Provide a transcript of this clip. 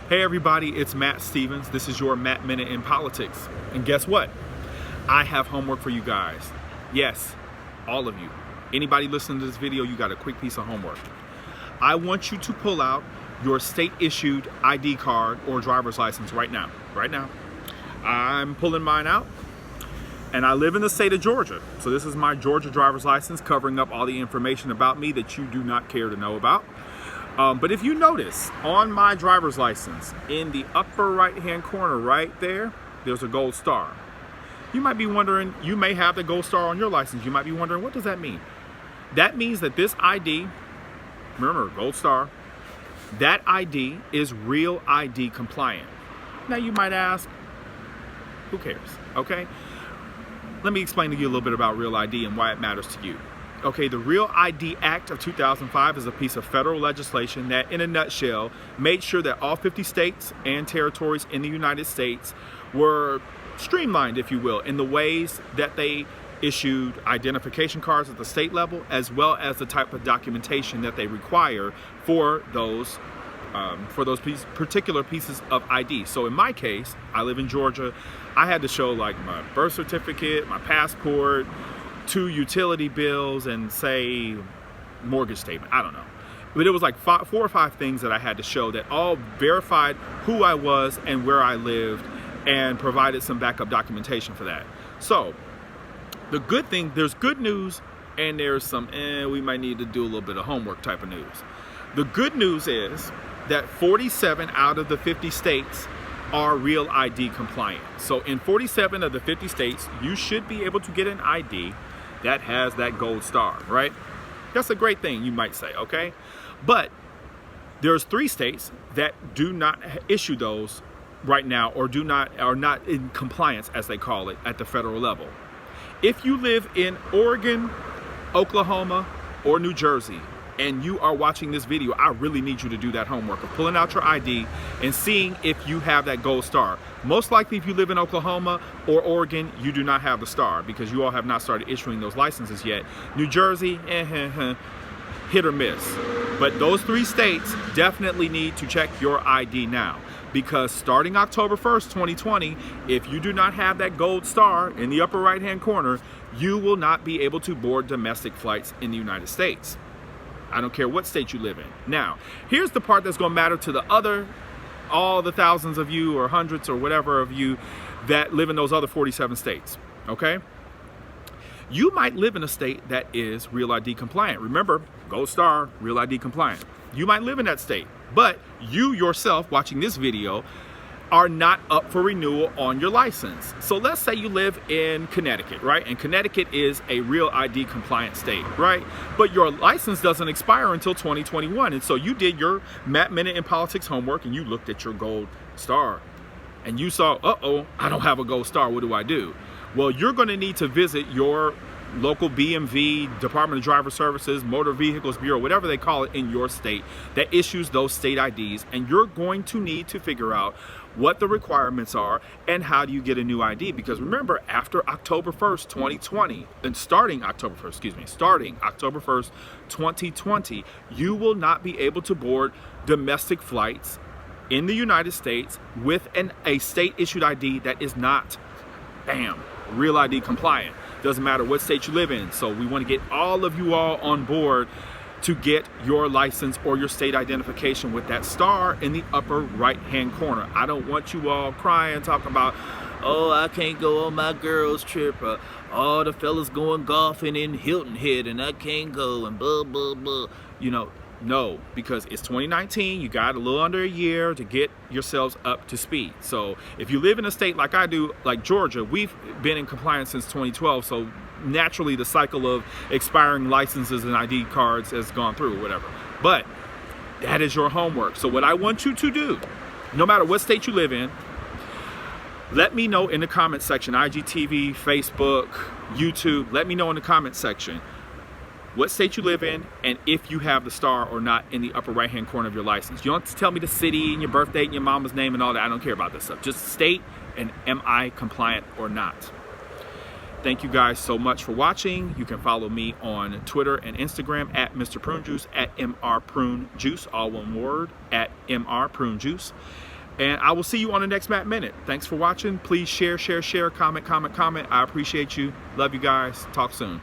Hey everybody, it's Matt Stevens. This is your Matt Minute in Politics. And guess what? I have homework for you guys. Yes, all of you. Anybody listening to this video, you got a quick piece of homework. I want you to pull out your state-issued ID card or driver's license right now. Right now. I'm pulling mine out. And I live in the state of Georgia. So this is my Georgia driver's license covering up all the information about me that you do not care to know about. But if you notice on my driver's license, in the upper right-hand corner right there, there's a gold star. You might be wondering, you may have the gold star on your license. You might be wondering, what does that mean? That means that this ID, remember, gold star, that ID is Real ID compliant. Now you might ask, who cares, okay? Let me explain to you a little bit about Real ID and why it matters to you. Okay, the Real ID Act of 2005 is a piece of federal legislation that, in a nutshell, made sure that all 50 states and territories in the United States were streamlined, if you will, in the ways that they issued identification cards at the state level, as well as the type of documentation that they require for those particular pieces of ID. So in my case, I live in Georgia. I had to show like my birth certificate, my passport, 2 utility bills, and say mortgage statement. I don't know, but it was like 4 or 5 things that I had to show that all verified who I was and where I lived and provided some backup documentation for that. So the good thing, there's good news and there's some we might need to do a little bit of homework type of news. The good news is that 47 out of the 50 states are Real ID compliant. So in 47 of the 50 states, you should be able to get an ID that has that gold star, right? That's a great thing, you might say, okay? But there's 3 states that do not issue those right now, or are not in compliance, as they call it, at the federal level. If you live in Oregon, Oklahoma, or New Jersey, and you are watching this video, I really need you to do that homework of pulling out your ID and seeing if you have that gold star. Most likely, if you live in Oklahoma or Oregon, you do not have the star because you all have not started issuing those licenses yet. New Jersey, hit or miss. But those 3 states definitely need to check your ID now, because starting October 1st, 2020, if you do not have that gold star in the upper right-hand corner, you will not be able to board domestic flights in the United States. I don't care what state you live in. Now, here's the part that's going to matter to all the thousands of you or hundreds or whatever of you that live in those other 47 states, okay? You might live in a state that is Real ID compliant. Remember, gold star, Real ID compliant. You might live in that state, but you yourself watching this video are not up for renewal on your license. So let's say you live in Connecticut, right? And Connecticut is a Real ID compliant state, right? But your license doesn't expire until 2021. And so you did your Matt Minute in Politics homework and you looked at your gold star and you saw, uh-oh, I don't have a gold star, what do I do? Well, you're gonna need to visit your local BMV, Department of Driver Services, Motor Vehicles Bureau, whatever they call it in your state that issues those state IDs, and you're going to need to figure out what the requirements are and how do you get a new ID. Because remember, after October 1st, 2020, and starting October 1st, 2020, you will not be able to board domestic flights in the United States with a state-issued ID that is not, bam, Real ID compliant. Doesn't matter what state you live in. So we want to get all of you all on board to get your license or your state identification with that star in the upper right-hand corner. I don't want you all crying, talking about, oh, I can't go on my girls' trip, or all the fellas going golfing in Hilton Head and I can't go, and blah, blah, blah. You know, no, because it's 2019, you got a little under a year to get yourselves up to speed. So if you live in a state like I do, like Georgia, we've been in compliance since 2012, so naturally the cycle of expiring licenses and ID cards has gone through, whatever. But that is your homework. So what I want you to do, no matter what state you live in, let me know in the comment section, IGTV, Facebook, YouTube, let me know in the comment section what state you live in, and if you have the star or not in the upper right-hand corner of your license. You don't have to tell me the city and your birth date and your mama's name and all that. I don't care about this stuff. Just state and am I compliant or not. Thank you guys so much for watching. You can follow me on Twitter and Instagram at Mr. Prune Juice, at MR Prune Juice, all one word, at MR Prune Juice. And I will see you on the next Matt Minute. Thanks for watching. Please share, comment. I appreciate you. Love you guys. Talk soon.